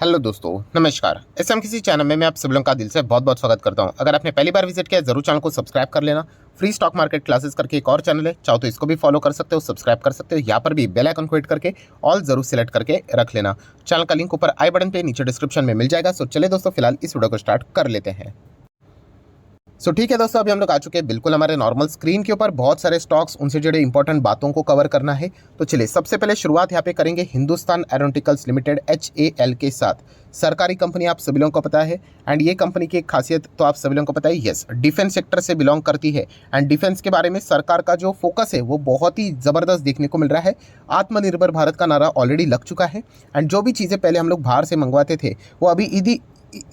Hello दोस्तों, नमस्कार। SM किसी चैनल में मैं आप सब लोगों का दिल से बहुत बहुत स्वागत करता हूं। अगर आपने पहली बार विजिट किया जरूर चैनल को सब्सक्राइब कर लेना। फ्री स्टॉक मार्केट क्लासेस करके एक और चैनल है, चाहो तो इसको भी फॉलो कर सकते हो, सब्सक्राइब कर सकते हो। यहाँ पर भी बेल आइकन को हिट करके ऑल जरूर सिलेक्ट करके रख लेना। चैनल का लिंक ऊपर आई बटन पे नीचे डिस्क्रिप्शन में मिल जाएगा। सो चले दोस्तों, फिलहाल इस वीडियो को स्टार्ट कर लेते हैं। ठीक है दोस्तों, अभी हम लोग आ चुके हैं बिल्कुल हमारे नॉर्मल स्क्रीन के ऊपर। बहुत सारे स्टॉक्स, उनसे जुड़े इंपॉर्टेंट बातों को कवर करना है। तो चलिए सबसे पहले शुरुआत यहाँ पे करेंगे हिंदुस्तान एरोनॉटिकल्स लिमिटेड HAL के साथ। सरकारी कंपनी आप सभी लोगों को पता है। एंड ये कंपनी की एक खासियत तो आप सभी लोगों को पता है, यस, डिफेंस सेक्टर से बिलोंग करती है। एंड डिफेंस के बारे में सरकार का जो फोकस है वो बहुत ही ज़बरदस्त देखने को मिल रहा है। आत्मनिर्भर भारत का नारा ऑलरेडी लग चुका है। एंड जो भी चीज़ें पहले हम लोग बाहर से मंगवाते थे वो अभी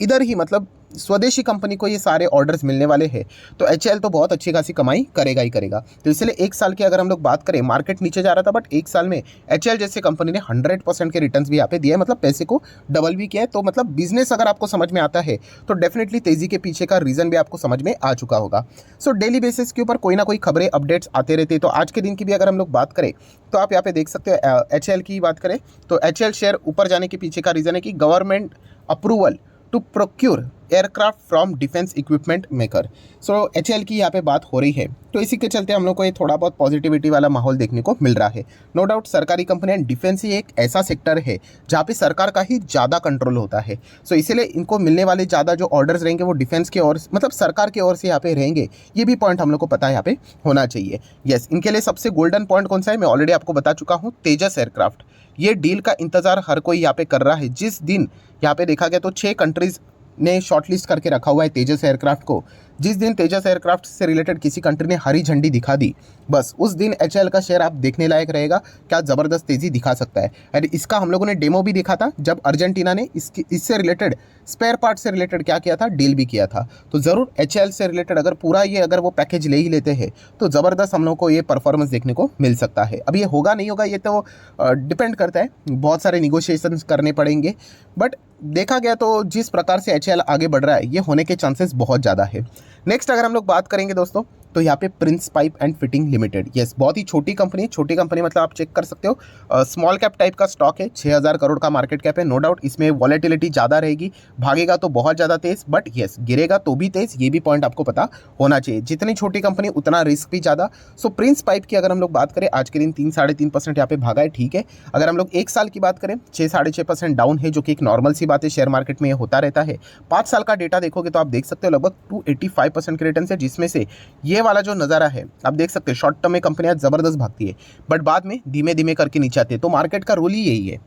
इधर ही, मतलब स्वदेशी कंपनी को ये सारे ऑर्डर्स मिलने वाले हैं। तो HAL तो बहुत अच्छी खासी कमाई करेगा ही करेगा। तो इसलिए एक साल की अगर हम लोग बात करें, मार्केट नीचे जा रहा था, बट एक साल में HAL जैसे कंपनी ने 100% के रिटर्न्स भी यहाँ पे दिए, मतलब पैसे को डबल भी किया है। तो मतलब बिजनेस अगर आपको समझ में आता है तो डेफिनेटली तेजी के पीछे का रीजन भी आपको समझ में आ चुका होगा। डेली बेसिस के ऊपर कोई ना कोई खबरें, अपडेट्स आते रहते हैं। तो आज के दिन की भी अगर हम लोग बात करें तो आप यहाँ पे देख सकते हो, HAL की बात करें तो HAL शेयर ऊपर जाने के पीछे का रीजन है कि government approval to procure aircraft from defence equipment maker. HAL की यहाँ पे बात हो रही है। तो इसी के चलते हम लोग को ये थोड़ा बहुत पॉजिटिविटी वाला माहौल देखने को मिल रहा है। नो डाउट सरकारी कंपनी एंड डिफेंस ही एक ऐसा सेक्टर है जहाँ पे सरकार का ही ज़्यादा कंट्रोल होता है। इसीलिए इनको मिलने वाले ज़्यादा जो ऑर्डर्स रहेंगे वो डिफेंस की ओर, मतलब सरकार की ओर से यहाँ पे रहेंगे। ये भी पॉइंट हम लोग को पता है यहाँ पे होना चाहिए। यस, इनके लिए सबसे गोल्डन पॉइंट कौन सा है, मैं ऑलरेडी आपको बता चुका हूँ, तेजस एयरक्राफ्ट। ये डील का इंतजार हर कोई यहाँ पे कर रहा है। जिस दिन यहाँ पे देखा गया तो 6 कंट्रीज ने शॉर्टलिस्ट करके रखा हुआ है तेजस एयरक्राफ्ट को। जिस दिन तेजस एयरक्राफ्ट से रिलेटेड किसी कंट्री ने हरी झंडी दिखा दी, बस उस दिन HAL का शेयर आप देखने लायक रहेगा। क्या ज़बरदस्त तेज़ी दिखा सकता है। और इसका हम लोगों ने डेमो भी देखा था जब अर्जेंटीना ने इससे रिलेटेड स्पेयर पार्ट से रिलेटेड क्या किया था, डील भी किया था। तो ज़रूर HAL से रिलेटेड अगर पूरा ये अगर वो पैकेज ले ही लेते हैं तो ज़बरदस्त हम लोग को ये परफॉर्मेंस देखने को मिल सकता है। अब ये होगा नहीं होगा ये तो डिपेंड करता है, बहुत सारे निगोशिएशंस करने पड़ेंगे। बट देखा गया तो जिस प्रकार से HAL आगे बढ़ रहा है ये होने के चांसेस बहुत ज़्यादा है। नेक्स्ट अगर हम लोग बात करेंगे दोस्तों तो यहाँ पे Prince pipe and fitting limited. Yes, बहुत ही छोटी कंपनी है। छोटी कंपनी मतलब आप चेक कर सकते हो, स्मॉल कैप टाइप का स्टॉक है। 6000 करोड़ का मार्केट कैप है। नो डाउट इसमें वॉलेटिलिटी ज़्यादा रहेगी, भागेगा तो बहुत ज़्यादा तेज़, बट यस गिरेगा तो भी तेज़। ये भी पॉइंट आपको पता होना चाहिए। जितनी छोटी कंपनी उतना रिस्क भी ज़्यादा। प्रिंस पाइप की अगर हम लोग बात करें, आज के दिन 3-3.5% यहाँ पे भागा है, ठीक है। अगर हम लोग एक साल की बात करें 6-6.5% डाउन है, जो कि एक नॉर्मल सी बात है, शेयर मार्केट में ये होता रहता है। 5 साल का डेटा देखोगे तो आप देख सकते हो लगभग 285% के रिटर्न है, जिसमें से ये वाला जो नज़ारा है आप देख सकते हैं, शॉर्ट टर्म में कंपनियां ज़बरदस्त भागती है बट बाद में धीमे धीमे करके नीचे आती है। तो मार्केट का रूल ही यही है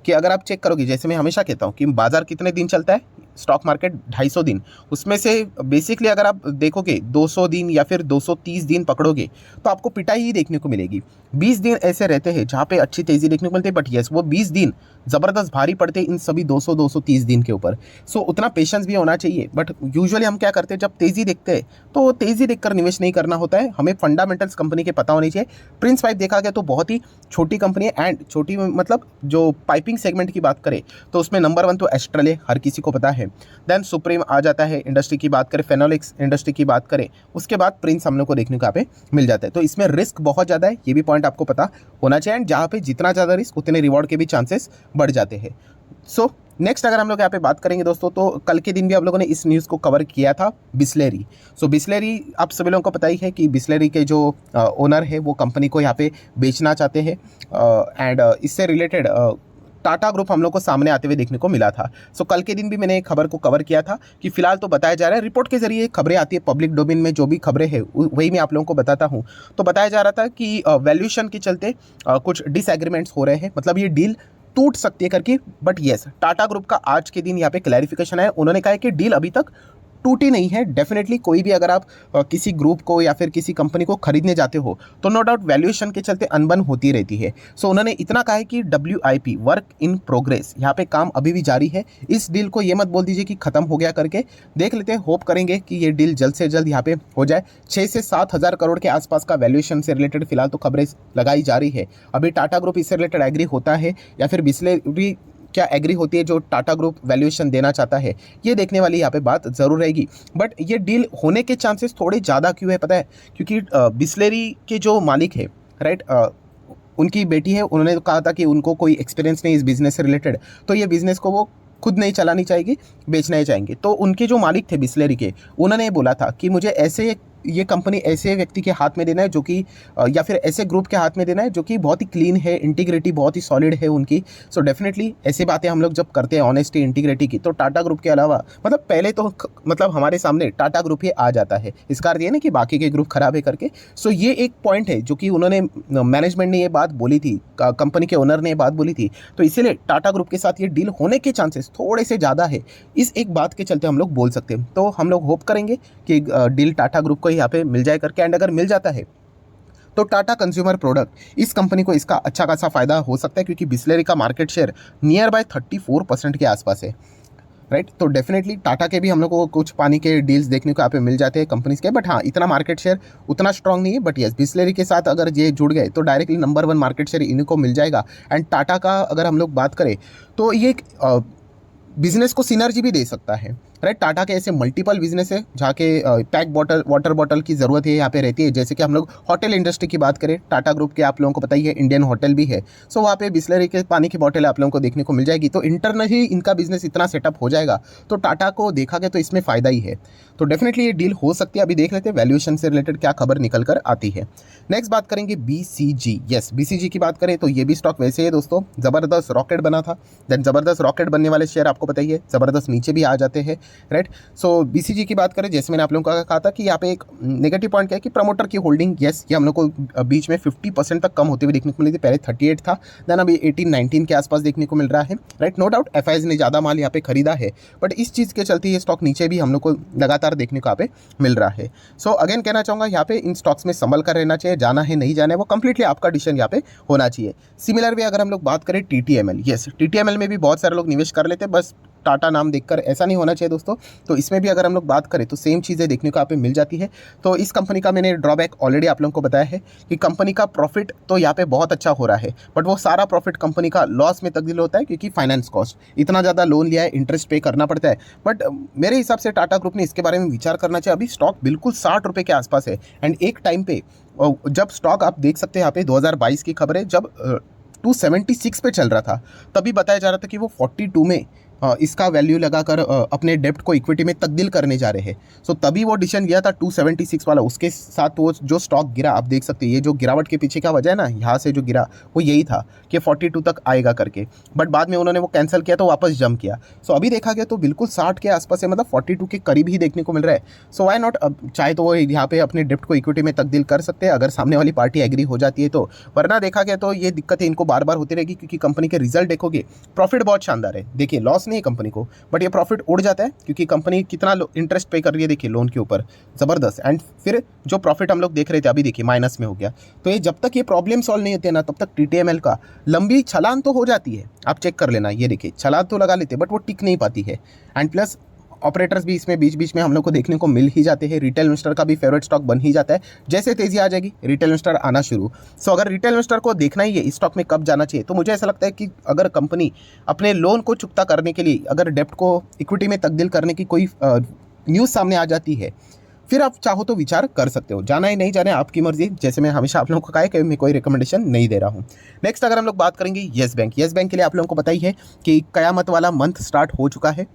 कि अगर आप चेक करोगे, जैसे मैं हमेशा कहता हूँ कि बाजार कितने दिन चलता है, स्टॉक मार्केट 250 दिन। उसमें से बेसिकली अगर आप देखोगे 200 दिन या फिर 230 दिन पकड़ोगे तो आपको पिटाई ही देखने को मिलेगी। 20 दिन ऐसे रहते हैं जहाँ पे अच्छी तेज़ी देखने को मिलती है, बट यस वो 20 दिन ज़बरदस्त भारी पड़ते हैं इन सभी 200-230 दिन के ऊपर। उतना पेशेंस भी होना चाहिए। बट यूजुअली हम क्या करते हैं, जब तेज़ी देखते हैं तो तेज़ी देखकर निवेश नहीं करना होता है, हमें फंडामेंटल्स कंपनी के पता होने चाहिए। प्रिंस पाइप देखा गया तो बहुत ही छोटी कंपनी है। एंड छोटी मतलब जो पाइपिंग सेगमेंट की बात करें तो उसमें नंबर 1 तो एस्ट्रल है, हर किसी को पता है। देन सुप्रीम आ जाता है। इंडस्ट्री की बात करें, फेनोलिक्स इंडस्ट्री की बात करें, उसके बाद प्रिंस हम लोग को देखने को यहाँ पे मिल जाता है। तो इसमें रिस्क बहुत ज़्यादा है, ये भी पॉइंट आपको पता होना चाहिए। एंड जहाँ पे जितना ज़्यादा रिस्क उतने रिवॉर्ड के भी चांसेस बढ़ जाते हैं। नेक्स्ट अगर हम लोग यहाँ पे बात करेंगे दोस्तों, तो कल के दिन भी आप लोगों ने इस न्यूज़ को कवर किया था, बिस्लेरी। बिस्लेरी आप सभी लोगों को पता ही है कि बिस्लेरी के जो ओनर है वो कंपनी को यहाँ पे बेचना चाहते हैं। एंड इससे रिलेटेड टाटा ग्रुप हम लोग को सामने आते हुए देखने को मिला था। कल के दिन भी मैंने एक खबर को कवर किया था कि फिलहाल तो बताया जा रहा है, रिपोर्ट के जरिए खबरें आती है, पब्लिक डोमेन में जो भी खबरें हैं वही मैं आप लोगों को बताता हूँ। तो बताया जा रहा था कि वैल्यूएशन के चलते कुछ डिसएग्रीमेंट्स हो रहे हैं, मतलब ये डील टूट सकती है करके। बट यस, टाटा ग्रुप का आज के दिन यहाँ पे क्लैरिफिकेशन है। उन्होंने कहा है कि डील अभी तक टूटी नहीं है। डेफिनेटली कोई भी अगर आप किसी ग्रुप को या फिर किसी कंपनी को खरीदने जाते हो तो नो डाउट वैल्यूएशन के चलते अनबन होती रहती है। उन्होंने इतना कहा है कि WIP, वर्क इन प्रोग्रेस, यहाँ पे काम अभी भी जारी है। इस डील को ये मत बोल दीजिए कि खत्म हो गया करके। देख लेते हैं, होप करेंगे कि ये डील जल्द से जल्द यहाँ पे हो जाए। 6 से 7 हज़ार करोड़ के आसपास का वैल्यूएशन से रिलेटेड फिलहाल तो खबरें लगाई जा रही है। अभी टाटा ग्रुप इससे रिलेटेड एग्री होता है या फिर बिस्लेरी क्या एग्री होती है जो टाटा ग्रुप वैल्यूएशन देना चाहता है, ये देखने वाली यहाँ पे बात ज़रूर रहेगी। बट ये डील होने के चांसेस थोड़े ज़्यादा क्यों है पता है, क्योंकि बिस्लेरी के जो मालिक है, राइट, उनकी बेटी है, उन्होंने कहा था कि उनको कोई एक्सपीरियंस नहीं इस बिज़नेस से रिलेटेड, तो ये बिज़नेस को वो खुद नहीं चलानी चाहिए, बेचना ही चाहेंगे। तो उनके जो मालिक थे बिस्लेरी के, उन्होंने बोला था कि मुझे ऐसे ये कंपनी ऐसे व्यक्ति के हाथ में देना है जो कि या फिर ऐसे ग्रुप के हाथ में देना है जो कि बहुत ही क्लीन है, इंटीग्रिटी बहुत ही सॉलिड है उनकी। सो डेफिनेटली ऐसी बातें हम लोग जब करते हैं ऑनेस्टी इंटीग्रिटी की, तो टाटा ग्रुप के अलावा मतलब पहले तो मतलब हमारे सामने टाटा ग्रुप ही आ जाता है। इसका अर्थ ये ना कि बाकी के ग्रुप खराब है करके। सो ये एक पॉइंट है जो कि उन्होंने मैनेजमेंट ने ये बात बोली थी, कंपनी के ओनर ने ये बात बोली थी, तो इसीलिए टाटा ग्रुप के साथ ये डील होने के चांसेस थोड़े से ज़्यादा है। इस एक बात के चलते हम लोग बोल सकते हैं। तो हम लोग होप करेंगे कि डील टाटा ग्रुप को यहाँ पे मिल जाए करके। एंड अगर मिल जाता है तो टाटा कंज्यूमर प्रोडक्ट इस कंपनी को इसका अच्छा खासा फायदा हो सकता है, क्योंकि बिस्लेरी का मार्केट शेयर नियर बाय 34% के आसपास है, राइट। तो डेफिनेटली टाटा के भी हम लोग को कुछ पानी के डील्स देखने को यहाँ पे मिल जाते हैं कंपनीज के, बट हाँ इतना मार्केट शेयर उतना स्ट्रांग नहीं है। बट यस, बिस्लेरी के साथ अगर ये जुड़ गए तो डायरेक्टली नंबर 1 मार्केट शेयर इन्हीं को मिल जाएगा। एंड टाटा का अगर हम लोग बात करें तो ये एक बिजनेस को सिनर्जी भी दे सकता है, राइट। टाटा के ऐसे मल्टीपल बिजनेस है जहाँ के पैक बॉटल वाटर बॉटल की ज़रूरत है यहाँ पे रहती है। जैसे कि हम लोग होटल इंडस्ट्री की बात करें, टाटा ग्रुप के आप लोगों को पता ही है इंडियन होटल भी है। सो वहाँ पे बिस्लरी के पानी की बॉटल आप लोगों को देखने को मिल जाएगी। तो इंटरनली इनका बिजनेस इतना सेटअप हो जाएगा तो टाटा को देखा गया तो इसमें फ़ायदा ही है। तो डेफिनेटली ये डील हो सकती है। अभी देख लेते हैं वैल्यूएशन से रिलेटेड क्या खबर निकल कर आती है। नेक्स्ट बात करेंगे BCG। यस, BCG की बात करें तो ये भी स्टॉक वैसे ही दोस्तों ज़बरदस्त रॉकेट बना था। देन ज़बरदस्त रॉकेट बनने वाले शेयर आपको पता ही है ज़बरदस्त नीचे भी आ जाते हैं, राइट। सो BCG की बात करें, जैसे मैंने आप लोगों को कहा था कि यहाँ पे एक नेगेटिव पॉइंट क्या है कि प्रमोटर की होल्डिंग, यस, ये हम लोग को बीच में 50% तक कम होते हुए देखने को मिली थी। पहले 38 था, देन अभी 18-19 के आसपास देखने को मिल रहा है, राइट। नो डाउट FIs ने ज़्यादा माल यहाँ पे खरीदा है, बट इस चीज़ के चलते ये स्टॉक नीचे भी हम लोग को लगातार देखने को यहाँ पे मिल रहा है। सो अगेन कहना चाहूँगा यहाँ पे इन स्टॉक्स में संभल कर रहना चाहिए, जाना है नहीं जाना है वो कंप्लीटली आपका डिसीजन यहाँ पे होना चाहिए। सिमिलर भी अगर हम लोग बात करें TTML, यस, TTML में भी बहुत सारे लोग निवेश कर लेते हैं, बस टाटा नाम देखकर, ऐसा नहीं होना चाहिए दोस्तों। तो इसमें भी अगर हम लोग बात करें तो सेम चीज़ें देखने को यहाँ पे मिल जाती है। तो इस कंपनी का मैंने ड्रॉबैक ऑलरेडी आप लोगों को बताया है कि कंपनी का प्रॉफिट तो यहाँ पे बहुत अच्छा हो रहा है, बट वो सारा प्रॉफिट कंपनी का लॉस में तब्दील होता है, क्योंकि फाइनेंस कॉस्ट इतना ज़्यादा लोन लिया है, इंटरेस्ट पे करना पड़ता है। बट मेरे हिसाब से टाटा ग्रुप ने इसके बारे में विचार करना चाहिए। अभी स्टॉक बिल्कुल 60 रुपये के आसपास है। एंड एक टाइम पे जब स्टॉक आप देख सकते हैं यहाँ पे 2022 की खबर है, जब 276 पे चल रहा था, तभी बताया जा रहा था कि वो 42 में इसका वैल्यू लगाकर अपने डेप्ट को इक्विटी में तब्दील करने जा रहे हैं। सो तभी वो डिसीजन लिया था 276 वाला। उसके साथ वो जो स्टॉक गिरा, आप देख सकते हैं ये जो गिरावट के पीछे का वजह है ना, यहाँ से जो गिरा वो यही था कि 42 तक आएगा करके, बट बाद में उन्होंने वो कैंसिल किया तो वापस जंप किया। सो अभी देखा गया तो बिल्कुल 60 के आसपास है, मतलब 42 के करीब ही देखने को मिल रहा है। सो वाई नॉट, अब चाहे तो वो यहाँ पे अपने डेप्ट को इक्विटी में तब्दील कर सकते हैं अगर सामने वाली पार्टी एग्री हो जाती है तो, वरना देखा गया तो ये दिक्कतें इनको बार बार होती रहेगी, क्योंकि कंपनी के रिजल्ट देखोगे, प्रॉफिट बहुत शानदार है, देखिए लॉस नहीं है कंपनी को, बट ये प्रॉफिट उड़ जाता है क्योंकि कंपनी कितना इंटरेस्ट पे कर रही है, देखिए लोन के ऊपर ज़बरदस्त। एंड फिर जो प्रॉफिट हम लोग देख रहे थे अभी देखिए माइनस में हो गया। तो ये जब तक ये प्रॉब्लम सॉल्व नहीं होती है ना, तब तक TTML का लंबी छलांग तो हो जाती है, आप चेक कर लेना, ये देखिए छलांग तो लगा लेते हैं बट वो टिक नहीं पाती है। एंड प्लस ऑपरेटर्स भी इसमें बीच बीच में हम लोग को देखने को मिल ही जाते हैं। रिटेल इन्वेस्टर का भी फेवरेट स्टॉक बन ही जाता है, जैसे तेजी आ जाएगी रिटेल इन्वेस्टर आना शुरू। सो अगर रिटेल इन्वेस्टर को देखना ही है इस स्टॉक में कब जाना चाहिए, तो मुझे ऐसा लगता है कि अगर कंपनी अपने लोन को चुकता करने के लिए अगर डेप्ट को इक्विटी में तब्दील करने की कोई न्यूज़ सामने आ जाती है, फिर आप चाहो तो विचार कर सकते हो। जाना है नहीं जाना है आपकी मर्जी, जैसे मैं हमेशा आप लोगों को कहा है कि मैं कोई रिकमेंडेशन नहीं दे रहा हूँ। नेक्स्ट अगर हम लोग बात करेंगे येस बैंक। येस बैंक के लिए आप लोगों को पता ही है कि कयामत वाला मंथ स्टार्ट हो चुका है,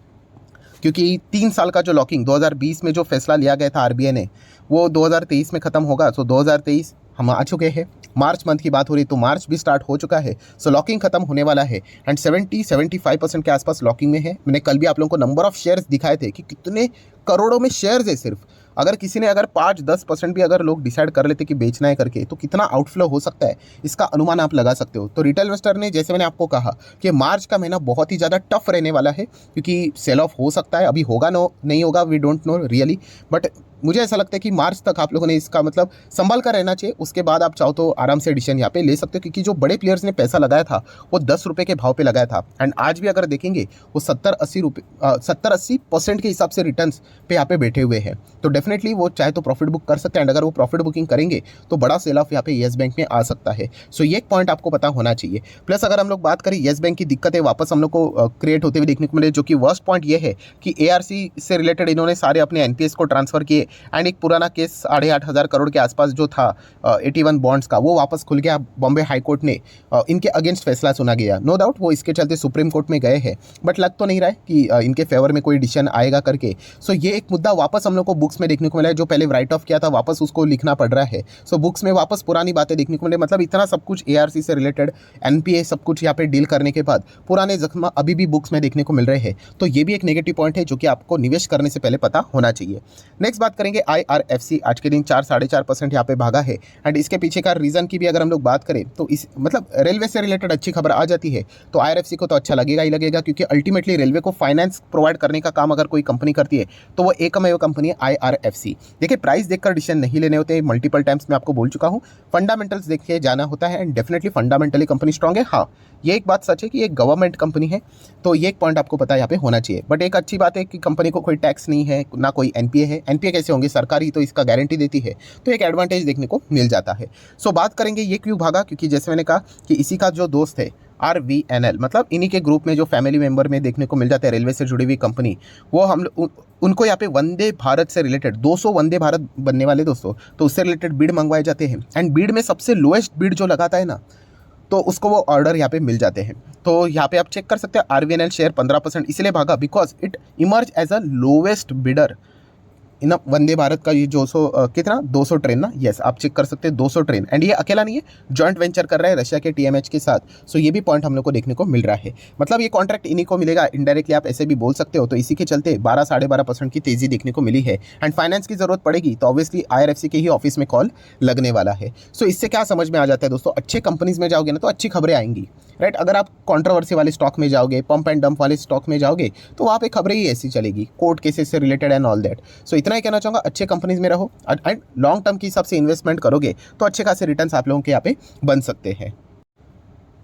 क्योंकि 3 साल का जो लॉकिंग 2020 में जो फैसला लिया गया था RBI ने, वो 2023 में ख़त्म होगा। सो 2023 हम आ चुके हैं, मार्च मंथ की बात हो रही तो मार्च भी स्टार्ट हो चुका है। सो लॉकिंग खत्म होने वाला है एंड 70-75% के आसपास लॉकिंग में है। मैंने कल भी आप लोगों को नंबर ऑफ शेयर्स दिखाए थे कि कितने करोड़ों में शेयर्स है। सिर्फ अगर किसी ने अगर 5-10% भी अगर लोग डिसाइड कर लेते कि बेचना है करके, तो कितना आउटफ्लो हो सकता है इसका अनुमान आप लगा सकते हो। तो रिटेल इन्वेस्टर ने, जैसे मैंने आपको कहा कि मार्च का महीना बहुत ही ज़्यादा टफ रहने वाला है, क्योंकि सेल ऑफ हो सकता है, अभी होगा नहीं होगा we don't know really, but मुझे ऐसा लगता है कि मार्च तक आप लोगों ने इसका मतलब संभल कर रहना चाहिए। उसके बाद आप चाहो तो आराम से डिसीजन यहाँ पे ले सकते हो, क्योंकि जो बड़े प्लेयर्स ने पैसा लगाया था वो 10 रुपये के भाव पे लगाया था एंड आज भी अगर देखेंगे वो 70-80% के हिसाब से रिटर्न्स पे यहाँ पे बैठे हुए हैं। तो डेफिनेटली वो चाहे तो प्रॉफिट बुक कर सकते हैं एंड अगर वो प्रॉफिट बुकिंग करेंगे तो बड़ा सेल ऑफ यहाँ पे येस बैंक में आ सकता है। सो ये एक पॉइंट आपको पता होना चाहिए। प्लस अगर हम लोग बात करें येस बैंक की दिक्कतें वापस हम लोग को क्रिएट होते हुए देखने को मिले, जो कि वर्स्ट पॉइंट ये है कि ARC से रिलेटेड इन्होंने सारे अपने NPS को ट्रांसफर किए एंड एक पुराना केस 8,500 करोड़ के आसपास जो था 81 बॉन्ड्स का, वो वापस खुल गया। बॉम्बे हाई कोर्ट ने इनके अगेंस्ट फैसला सुना गया। नो डाउट वो इसके चलते सुप्रीम कोर्ट में गए हैं, बट लग तो नहीं रहा है कि इनके फेवर में कोई डिसीजन आएगा करके। सो ये एक मुद्दा वापस हम लोग को बुक्स में देखने को मिला है, जो पहले राइट ऑफ किया था वापस उसको लिखना पड़ रहा है। सो बुक्स में वापस पुरानी बातें देखने को मिले, मतलब इतना सब कुछ ARC से रिलेटेड NPA सब कुछ यहाँ पे डील करने के बाद पुराने जख्म अभी भी बुक्स में देखने को मिल रहे हैं। तो ये भी एक नेगेटिव पॉइंट है जो कि आपको निवेश करने से पहले पता होना चाहिए। नेक्स्ट बात करेंगे IRFC। आज के दिन 4-4.5% यहाँ पे भागा है, एंड इसके पीछे का रीजन की भी अगर हम लोग बात करें तो इस मतलब रेलवे से रिलेटेड अच्छी खबर आ जाती है तो IRFC को तो अच्छा लगेगा ही लगेगा, क्योंकि अल्टीमेटली रेलवे को फाइनेंस प्रोवाइड करने का काम अगर कोई कंपनी करती है तो वो एकमेव कंपनी है IRFC। देखिए प्राइस देखकर डिसीजन नहीं लेने होते, मल्टीपल टाइम्स मैं आपको बोल चुका हूँ, फंडामेंटल्स देख के जाना होता है, and definitely fundamentally company strong है। हाँ, ये एक बात सच है कि ये गवर्नमेंट कंपनी है, तो ये एक पॉइंट आपको पता यहाँ पे होना चाहिए। बट एक अच्छी बात है कि कंपनी को कोई टैक्स नहीं है, ना कोई NPA है। NPA कैसे होंगे, सरकार ही तो इसका गारंटी देती है, तो एक एडवांटेज देखने को मिल जाता है। सो बात करेंगे ये क्यों भागा, क्योंकि जैसे मैंने कहा कि इसी का जो दोस्त है RVNL, मतलब इन्हीं के ग्रुप में जो फैमिली मेंबर में देखने को मिल जाता है रेलवे से जुड़ी हुई कंपनी, वो हम उनको यहाँ पे वंदे भारत से रिलेटेड 200 वंदे भारत बनने वाले दोस्तों, तो उससे रिलेटेड बिड मंगवाए जाते हैं, एंड बिड में सबसे लोएस्ट बिड जो लगाता है ना, तो उसको वो ऑर्डर यहाँ पे मिल जाते हैं। तो यहाँ पे आप चेक कर सकते हैं RVNL शेयर 15% इसलिए भागा because it emerge as a lowest bidder in Vande Bharat का ये 200 ट्रेन ना, यस आप चेक कर सकते हैं 200 ट्रेन, एंड ये अकेला नहीं है, जॉइंट वेंचर कर रहा है रशिया के TMH के साथ। सो ये भी पॉइंट हम लोग को देखने को मिल रहा है, मतलब ये कॉन्ट्रैक्ट इन्हीं को मिलेगा, इनडायरेक्टली आप ऐसे भी बोल सकते हो। तो इसी के चलते 12-12.5% की तेजी देखने को मिली है, एंड फाइनेंस की जरूरत पड़ेगी तो ऑब्वियसली IRFC के ही ऑफिस में कॉल लगने वाला है। सो इससे क्या समझ में आ जाता है दोस्तों, अच्छे कंपनीज में जाओगे ना तो अच्छी खबरें आएंगी, राइट। अगर आप कंट्रोवर्सी वाले स्टॉक में जाओगे, पंप एंड डंप वाले स्टॉक में जाओगे, तो वहाँ पे खबरें ही ऐसी चलेगी, कोर्ट केसेस से रिलेटेड एंड ऑल दैट। सो इतना ही कहना चाहूँगा, अच्छे कंपनीज में रहो एंड लॉन्ग टर्म के हिसाब से इन्वेस्टमेंट करोगे तो अच्छे खासे रिटर्न्स आप लोगों के यहाँ पे बन सकते हैं।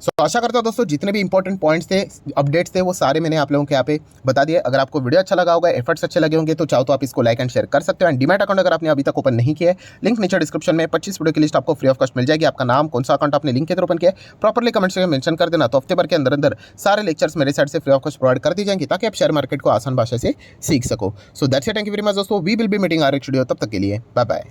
सो आशा करता हूँ दोस्तों जितने भी इंपॉर्टेंट पॉइंट्स थे, अपडेट्स थे, वो सारे मैंने आप लोगों के यहाँ पे बता दिए। अगर आपको वीडियो अच्छा लगा होगा, एफर्ट्स अच्छे लगे होंगे, तो चाहो तो आप इसको लाइक एंड शेयर कर सकते हो। एंड डीमैट अकाउंट अगर आपने अभी तक ओपन नहीं किया है, लिंक नीचे डिस्क्रिप्शन में 25 वीडियो की लिस्ट आपको फ्री ऑफ कॉस्ट मिल जाएगी। आपका नाम, कौन सा अकाउंट आपने लिंक के थ्रू ओपन किया है, प्रॉपर्ली कमेंट से मेंशन कर देना, तो हफ्ते भर के अंदर अंदर सारे लेक्चर्स मेरे साइड से फ्री ऑफ कॉस्ट प्रोवाइड कर दी जाएंगे, ताकि आप शेयर मार्केट को आसान भाषा से सीख सको। So that's it, thank you very much दोस्तों, we will be meeting our next video, तब तक के लिए बाय बाय।